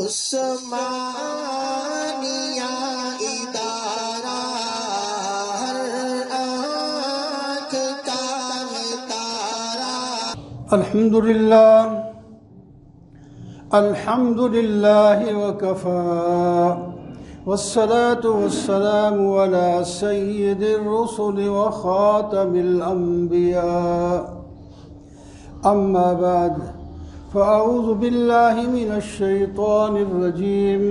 عثمانیہ ادارہ ہر آنکھ کا تارا۔ الحمد للہ وکفى والصلاة والسلام على سید الرسل وخاتم الانبیاء اما بعد فاعوذ باللہ من الشیطان الرجیم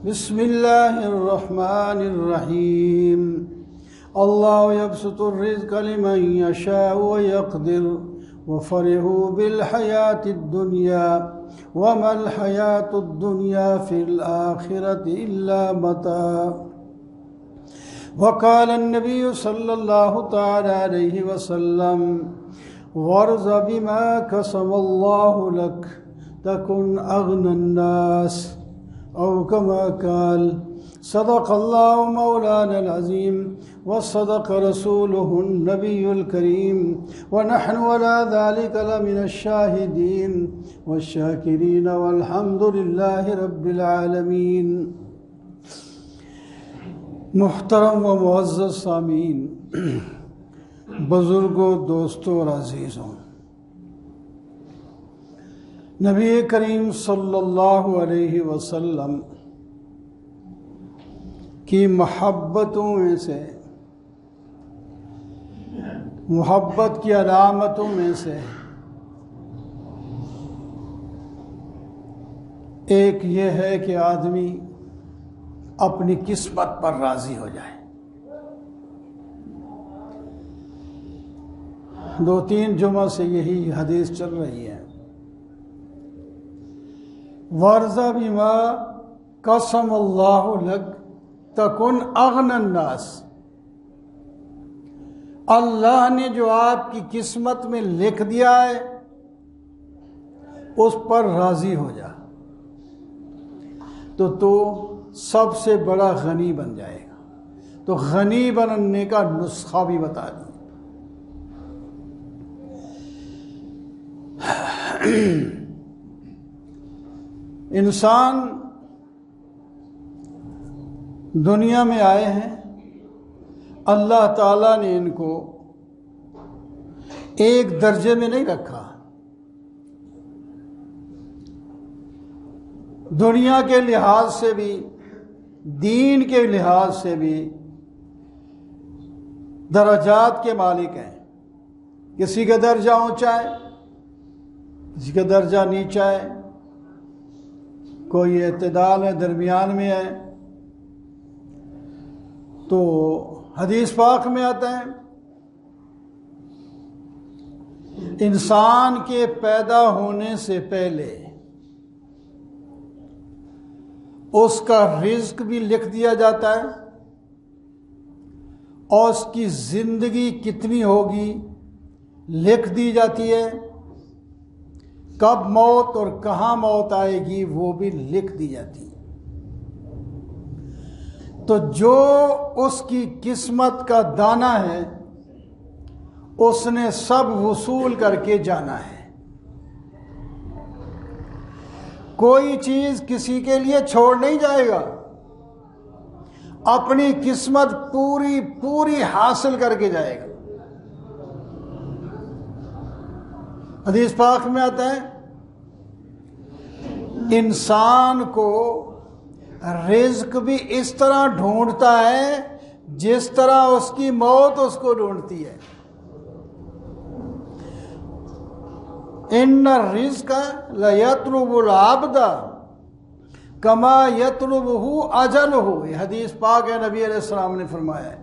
بسم اللہ الرحمن الرحیم اللہ یبسط الرزق لمن یشاء ویقدر وفرحوا بالحیاة الدنیا وما الحیاة الدنیا فی الآخرة الا متاع۔ وقال النبی صلی اللہ تعالی علیہ وسلم وارض بما قسم اللہ لک تکن اغنى الناس، او کما قال صدق اللہ مولانا العظیم وصدق رسوله النبی الکریم ونحن على ذلك لمن الشاہدین والشاکرین والحمد للہ رب العالمین۔ محترم و معزز سامعین، بزرگوں، دوستوں اور عزیزوں، نبی کریم صلی اللہ علیہ وسلم کی محبتوں میں سے، محبت کی علامتوں میں سے ایک یہ ہے کہ آدمی اپنی قسمت پر راضی ہو جائے۔ 2-3 جمعہ سے یہی حدیث چل رہی ہے۔ وارض بما قسم اللہ لک تکن اغنى الناس، اللہ نے جو آپ کی قسمت میں لکھ دیا ہے اس پر راضی ہو جا تو سب سے بڑا غنی بن جائے گا۔ تو غنی بننے کا نسخہ بھی بتا دیا۔ انسان دنیا میں آئے ہیں، اللہ تعالیٰ نے ان کو ایک درجے میں نہیں رکھا۔ دنیا کے لحاظ سے بھی، دین کے لحاظ سے بھی درجات کے مالک ہیں۔ کسی کا درجہ اونچا ہے، کسی کا درجہ نیچا ہے، کوئی اعتدال میں درمیان میں ہے۔ تو حدیث پاک میں آتا ہے انسان کے پیدا ہونے سے پہلے اس کا رزق بھی لکھ دیا جاتا ہے اور اس کی زندگی کتنی ہوگی لکھ دی جاتی ہے، کب موت اور کہاں موت آئے گی وہ بھی لکھ دی جاتی ہے۔ تو جو اس کی قسمت کا دانہ ہے اس نے سب وصول کر کے جانا ہے۔ کوئی چیز کسی کے لیے چھوڑ نہیں جائے گا، اپنی قسمت پوری حاصل کر کے جائے گا۔ حدیث پاک میں آتا ہے انسان کو رزق بھی اس طرح ڈھونڈتا ہے جس طرح اس کی موت اس کو ڈھونڈتی ہے۔ ان الرزق لیطلب العبد کما یطلبہ اجلہ، یہ حدیث پاک ہے، نبی علیہ السلام نے فرمایا ہے۔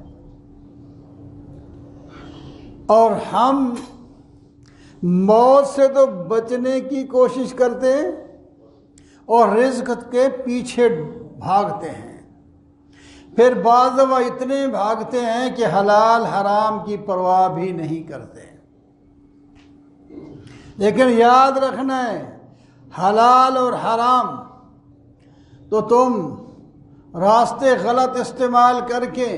اور ہم موت سے تو بچنے کی کوشش کرتے ہیں اور رزق کے پیچھے بھاگتے ہیں، پھر بعض دفعہ اتنے بھاگتے ہیں کہ حلال حرام کی پرواہ بھی نہیں کرتے۔ لیکن یاد رکھنا ہے حلال اور حرام تو تم راستے غلط استعمال کر کے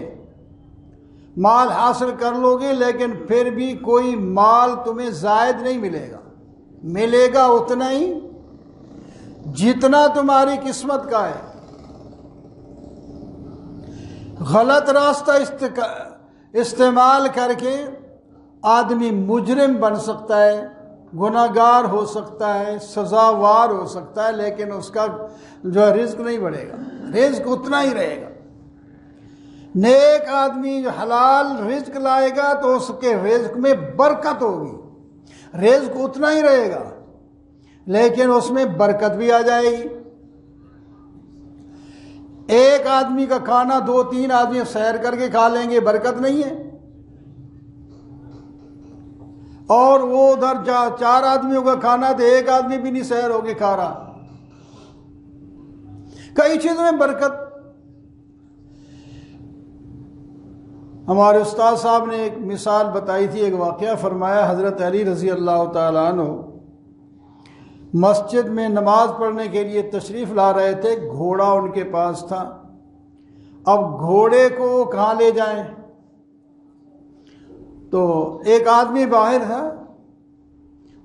مال حاصل کر لو گے، لیکن پھر بھی کوئی مال تمہیں زائد نہیں ملے گا، ملے گا اتنا ہی جتنا تمہاری قسمت کا ہے۔ غلط راستہ استعمال کر کے آدمی مجرم بن سکتا ہے، گناہگار ہو سکتا ہے، سزاوار ہو سکتا ہے، لیکن اس کا جو رزق نہیں بڑھے گا، رزق اتنا ہی رہے گا۔ نیک آدمی جو حلال رزق لائے گا تو اس کے رزق میں برکت ہوگی، رزق اتنا ہی رہے گا لیکن اس میں برکت بھی آ جائے گی۔ ایک آدمی کا کھانا 2-3 آدمی سیر کر کے کھا لیں گے، برکت نہیں ہے، اور وہ ادھر 4 آدمیوں کا کھانا تو ایک آدمی بھی نہیں سیر ہو کے کھا رہا۔ کئی چیزوں میں برکت۔ ہمارے استاد صاحب نے ایک مثال بتائی تھی، ایک واقعہ فرمایا، حضرت علی رضی اللہ تعالیٰ عنہ مسجد میں نماز پڑھنے کے لیے تشریف لا رہے تھے، گھوڑا ان کے پاس تھا۔ اب گھوڑے کو کہاں لے جائیں؟ تو ایک آدمی باہر تھا،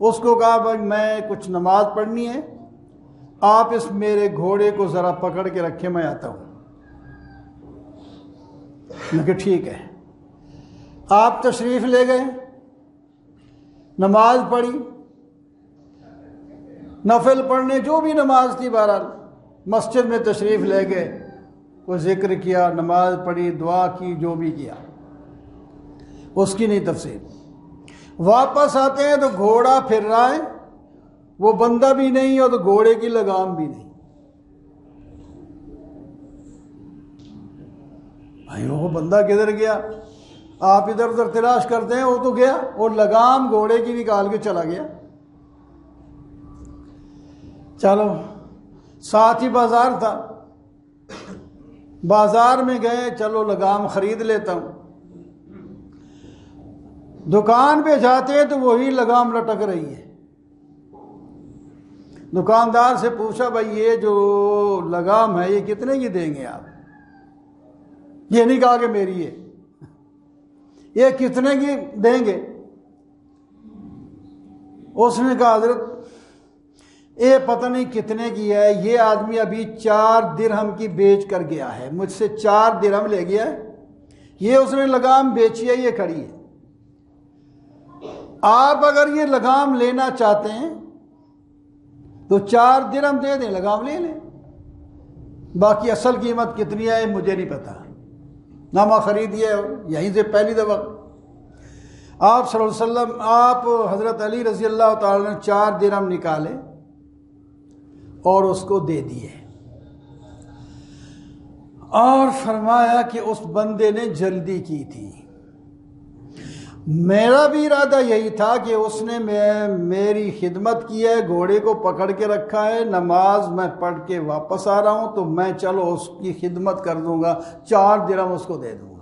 اس کو کہا بھائی میں کچھ نماز پڑھنی ہے، آپ اس میرے گھوڑے کو ذرا پکڑ کے رکھے، میں آتا ہوں۔ میں کہ ٹھیک ہے۔ آپ تشریف لے گئے، نماز پڑھی، نفل پڑھنے جو بھی نماز تھی، بہرحال مسجد میں تشریف لے گئے، کوئی ذکر کیا، نماز پڑھی، دعا کی، جو بھی کیا، اس کی نہیں تفصیل۔ واپس آتے ہیں تو گھوڑا پھر رہا ہے، وہ بندہ بھی نہیں اور تو گھوڑے کی لگام بھی نہیں۔ بھائی وہ بندہ کدھر گیا؟ آپ ادھر ادھر تلاش کرتے ہیں، وہ تو گیا، اور لگام گھوڑے کی نکال کے چلا گیا۔ چلو ساتھ ہی بازار تھا، بازار میں گئے، چلو لگام خرید لیتا ہوں۔ دکان پہ جاتے ہیں تو وہی لگام لٹک رہی ہے۔ دکاندار سے پوچھا بھائی یہ جو لگام ہے یہ کتنے کی دیں گے آپ؟ یہ نہیں کہا کہ میری ہے، یہ کتنے کی دیں گے؟ اس نے کہا حضرت یہ پتہ نہیں کتنے کی ہے، یہ آدمی ابھی 4 درہم کی بیچ کر گیا ہے، مجھ سے 4 درہم لے گیا ہے، یہ اس نے لگام بیچی ہے، یہ کھڑی ہے۔ آپ اگر یہ لگام لینا چاہتے ہیں تو 4 درہم دے دیں، لگام لے لیں، باقی اصل قیمت کتنی ہے مجھے نہیں پتا، نامہ خریدیے یہیں سے پہلی دفعہ۔ آپ صلی اللہ علیہ وسلم، آپ حضرت علی رضی اللہ تعالیٰ نے 4 درہم نکالے اور اس کو دے دیے، اور فرمایا کہ اس بندے نے جلدی کی تھی، میرا بھی ارادہ یہی تھا کہ اس نے میری خدمت کی ہے، گھوڑے کو پکڑ کے رکھا ہے، نماز میں پڑھ کے واپس آ رہا ہوں تو میں چلو اس کی خدمت کر دوں گا، 4 درہم اس کو دے دوں گا۔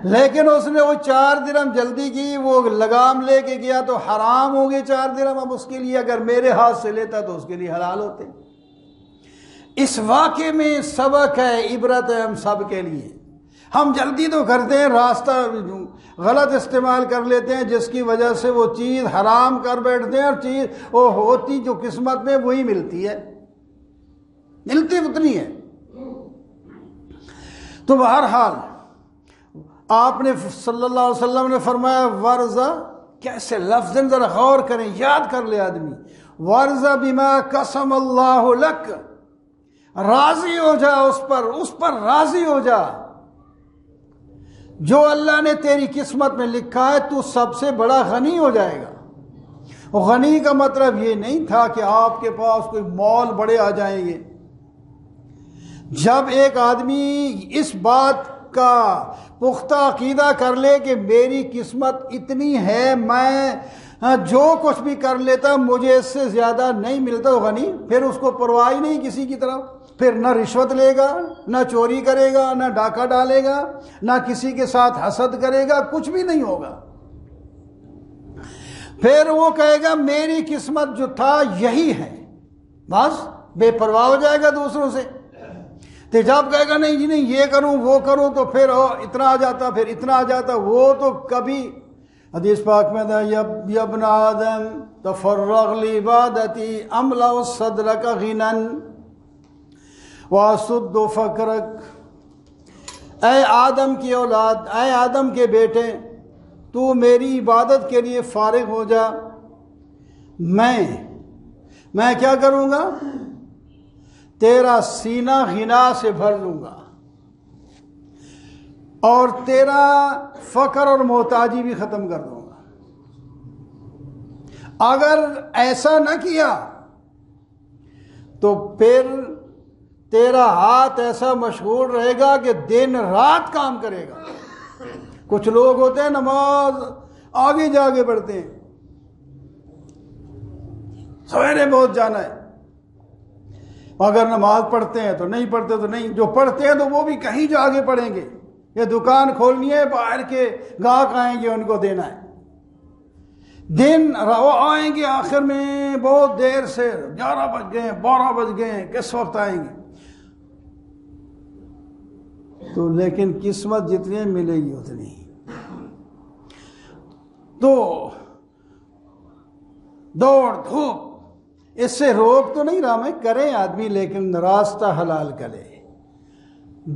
لیکن اس نے وہ 4 درہم جلدی کی، وہ لگام لے کے گیا تو حرام ہو گئے 4 درہم، اب اس کے لیے اگر میرے ہاتھ سے لیتا تو اس کے لیے حلال ہوتے۔ اس واقعے میں سبق ہے، عبرت ہے ہم سب کے لیے۔ ہم جلدی تو کرتے ہیں، راستہ غلط استعمال کر لیتے ہیں، جس کی وجہ سے وہ چیز حرام کر بیٹھتے ہیں، اور چیز وہ ہوتی جو قسمت میں وہی ملتی ہے، ملتی اتنی ہے۔ تو بہرحال آپ نے صلی اللہ علیہ وسلم نے فرمایا ورزہ، کیسے لفظ ذرا غور کریں، یاد کر لے آدمی، ورزہ بما قسم اللہ لک، راضی ہو جا اس پر راضی ہو جا، جو اللہ نے تیری قسمت میں لکھا ہے تو سب سے بڑا غنی ہو جائے گا۔ غنی کا مطلب یہ نہیں تھا کہ آپ کے پاس کوئی مال بڑے آ جائیں گے۔ جب ایک آدمی اس بات کا پختہ عقیدہ کر لے کہ میری قسمت اتنی ہے، میں جو کچھ بھی کر لیتا مجھے اس سے زیادہ نہیں ملتا، تو غنی، پھر اس کو پرواہ ہی نہیں کسی کی طرف، پھر نہ رشوت لے گا، نہ چوری کرے گا، نہ ڈاکہ ڈالے گا، نہ کسی کے ساتھ حسد کرے گا، کچھ بھی نہیں ہوگا۔ پھر وہ کہے گا میری قسمت جو تھا یہی ہے، بس بے پرواہ ہو جائے گا دوسروں سے۔ تو جب کہے گا نہیں جی نہیں یہ کروں وہ کروں، تو پھر اتنا آ جاتا، پھر اتنا آ جاتا، وہ تو کبھی حدیث پاک میں تھا یا ابن آدم تفرغ لعبادتی املا صدرک غنن واسد فقرک، اے آدم کی اولاد، اے آدم کے بیٹے، تو میری عبادت کے لیے فارغ ہو جا، میں کیا کروں گا؟ تیرا سینہ غنا سے بھر لوں گا اور تیرا فقر اور محتاجی بھی ختم کر دوں گا۔ اگر ایسا نہ کیا تو پھر تیرا ہاتھ ایسا مشغول رہے گا کہ دن رات کام کرے گا۔ کچھ لوگ ہوتے ہیں نماز آگے جا کے پڑھتے ہیں، سویرے بہت جانا ہے، اگر نماز پڑھتے ہیں تو نہیں، پڑھتے تو نہیں، جو پڑھتے ہیں تو وہ بھی کہیں جا کے پڑھیں گے، یہ دکان کھولنی ہے، باہر کے گاہک آئیں گے ان کو دینا ہے، دن وہ آئیں گے آخر میں بہت دیر سے، 11 بج گئے 12 بج گئے، کس وقت آئیں گے؟ تو لیکن قسمت جتنی ملے گی اتنی، تو دوڑ دھوپ اس سے روک تو نہیں رہا میں، کریں آدمی لیکن راستہ حلال کرے،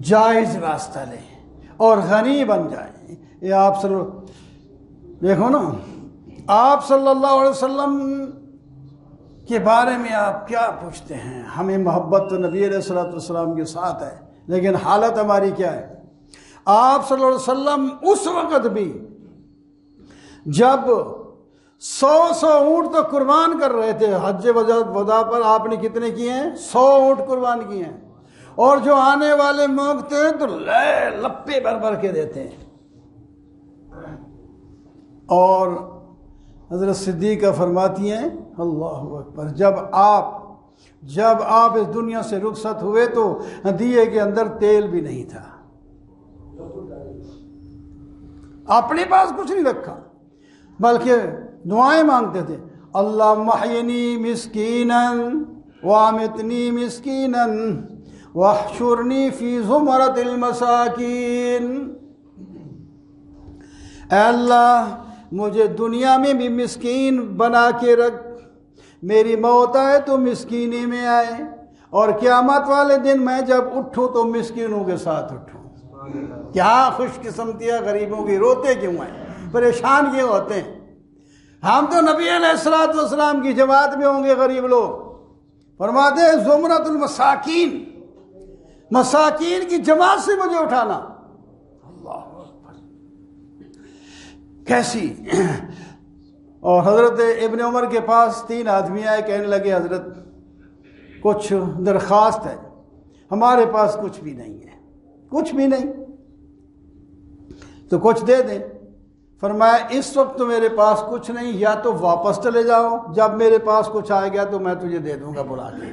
جائز راستہ لے اور غنی بن جائے۔ یہ آپ دیکھو نا، آپ صلی اللہ علیہ وسلم کے بارے میں آپ کیا پوچھتے ہیں؟ ہمیں محبت تو نبی علیہ الصلوۃ والسلام کے ساتھ ہے، لیکن حالت ہماری کیا ہے؟ آپ صلی اللہ علیہ وسلم اس وقت بھی جب 100 اونٹ تو قربان کر رہے تھے، حج وداع پر آپ نے کتنے کیے ہیں؟ 100 اونٹ قربان کیے ہیں، اور جو آنے والے مانگتے ہیں تو لپے بھر بھر کے دیتے ہیں۔ اور حضرت صدیقہ فرماتی ہیں اللہ اکبر، جب آپ اس دنیا سے رخصت ہوئے تو دیے کے اندر تیل بھی نہیں تھا، اپنے پاس کچھ نہیں رکھا، بلکہ دعائیں مانگتے تھے، اللہم احینی مسکینا وامتنی مسکینا واحشرنی فی زمرۃ المساکین، اے اللہ مجھے دنیا میں بھی مسکین بنا کے رکھ، میری موت آئے تو مسکینی میں آئے، اور قیامت والے دن میں جب اٹھوں تو مسکینوں کے ساتھ اٹھوں۔ کیا خوش قسمتی ہے غریبوں کی، روتے کیوں ہیں، پریشان کیوں ہوتے ہیں؟ ہم تو نبی علیہ الصلوۃ والسلام کی جماعت میں ہوں گے غریب لوگ، فرماتے ہیں زمرۃ المساکین، مساکین کی جماعت سے مجھے اٹھانا۔ اللہ اکبر، کیسی! اور حضرت ابن عمر کے پاس 3 آدمی آئے، کہنے لگے حضرت کچھ درخواست ہے، ہمارے پاس کچھ بھی نہیں ہے، کچھ بھی نہیں، تو کچھ دے دیں۔ فرمایا اس وقت تو میرے پاس کچھ نہیں، یا تو واپس چلے جاؤ، جب میرے پاس کچھ آئے گا تو میں تجھے دے دوں گا بلا کے،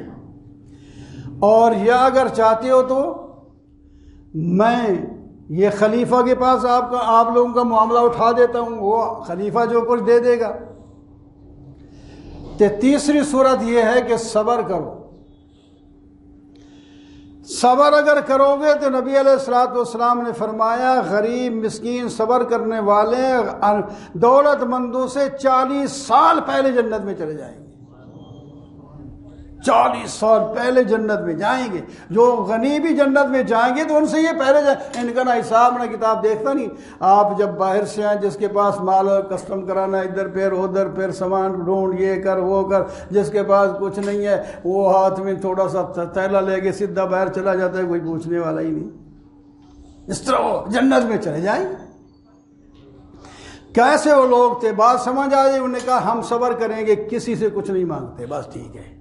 اور یا اگر چاہتے ہو تو میں یہ خلیفہ کے پاس آپ لوگوں کا معاملہ اٹھا دیتا ہوں، وہ خلیفہ جو کچھ دے دے گا۔ تیسری صورت یہ ہے کہ صبر کرو، صبر اگر کرو گے تو نبی علیہ الصلوۃ والسلام نے فرمایا غریب مسکین صبر کرنے والے دولت مندوں سے 40 سال پہلے جنت میں چلے جائیں گے، 40 سال پہلے جنت میں جائیں گے۔ جو غنی بھی جنت میں جائیں گے تو ان سے یہ پہلے ان کا نہ حساب نہ کتاب دیکھتا نہیں۔ آپ جب باہر سے آئیں، جس کے پاس مال اور کسٹم کرانا، ادھر پھر ادھر پھر سامان ڈھونڈ، یہ کر وہ کر، جس کے پاس کچھ نہیں ہے وہ ہاتھ میں تھوڑا سا تھیلا لے کے سیدھا باہر چلا جاتا ہے، کوئی پوچھنے والا ہی نہیں۔ اس طرح وہ جنت میں چلے جائیں گے۔ کیسے وہ لوگ تھے، بات سمجھ آئی؟ انہوں نے کہا ہم صبر کریں گے، کسی سے کچھ نہیں مانگتے، بس ٹھیک ہے۔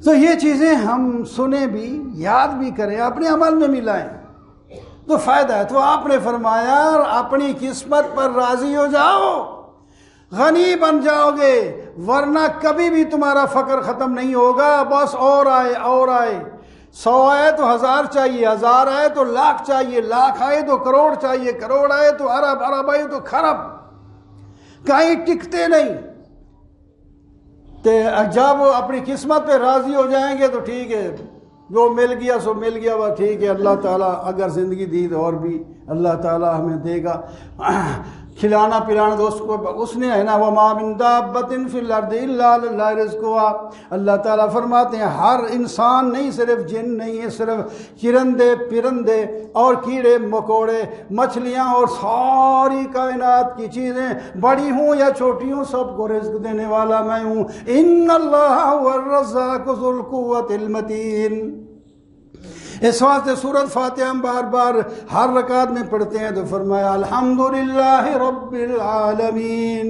تو یہ چیزیں ہم سنیں بھی، یاد بھی کریں، اپنے عمل میں ملائیں تو فائدہ ہے۔ تو آپ نے فرمایا اپنی قسمت پر راضی ہو جاؤ، غنی بن جاؤ گے، ورنہ کبھی بھی تمہارا فقر ختم نہیں ہوگا۔ بس اور آئے اور آئے، 100 آئے تو 1000 چاہیے، 1000 آئے تو لاکھ چاہیے، لاکھ آئے تو کروڑ چاہیے، کروڑ آئے تو ارب، ارب آئے تو خرب، کہیں ٹکتے نہیں۔ جب اپنی قسمت پہ راضی ہو جائیں گے تو ٹھیک ہے، جو مل گیا سو مل گیا، وہ ٹھیک ہے۔ اللہ تعالیٰ اگر زندگی دی تو اور بھی اللہ تعالیٰ ہمیں دے گا۔ کھلانا پلانا تو اس نے ہے نا، وَمَا مِن دَابَّةٍ فِي الْأَرْضِ إِلَّا عَلَى اللَّهِ رِزْقُهَا۔ اللہ تعالیٰ فرماتے ہیں ہر انسان نہیں، صرف جن نہیں ہے، صرف چرندے پرندے اور کیڑے مکوڑے، مچھلیاں اور ساری کائنات کی چیزیں بڑی ہوں یا چھوٹی ہوں، سب کو رزق دینے والا میں ہوں۔ إِنَّ اللَّهَ هُوَ الرَّزَّاقُ ذُو الْقُوَّةِ الْمَتِينُ۔ اس واسطے سورۃ فاتحہ ہم بار بار ہر رکعت میں پڑھتے ہیں تو فرمایا الحمدللہ رب العالمین۔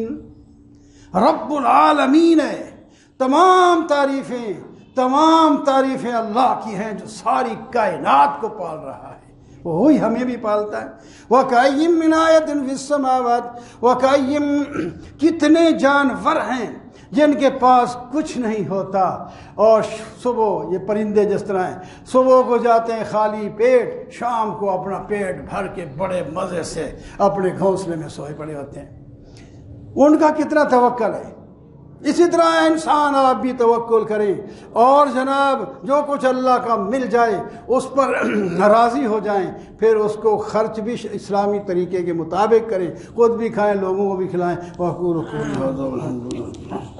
رب العالمین ہے، تمام تعریفیں اللہ کی ہیں جو ساری کائنات کو پال رہا ہے، وہی ہمیں بھی پالتا ہے۔ وَكَأَيِّن مِّنْ آیَةٍ فِي السَّمَاوَاتِ، وَكَأَيِّن کتنے جانور ہیں جن کے پاس کچھ نہیں ہوتا، اور صبح یہ پرندے جس طرح ہیں، صبح کو جاتے ہیں خالی پیٹ، شام کو اپنا پیٹ بھر کے بڑے مزے سے اپنے گھونسلے میں سوئے پڑے ہوتے ہیں۔ ان کا کتنا توکل ہے۔ اسی طرح انسان آپ بھی توکل کریں، اور جناب جو کچھ اللہ کا مل جائے اس پر راضی ہو جائیں، پھر اس کو خرچ بھی اسلامی طریقے کے مطابق کریں، خود بھی کھائیں، لوگوں کو بھی کھلائیں۔ وَأَقُولُ قَوْلِي هَذَا وَالْحَمْدُ لِلَّهِ۔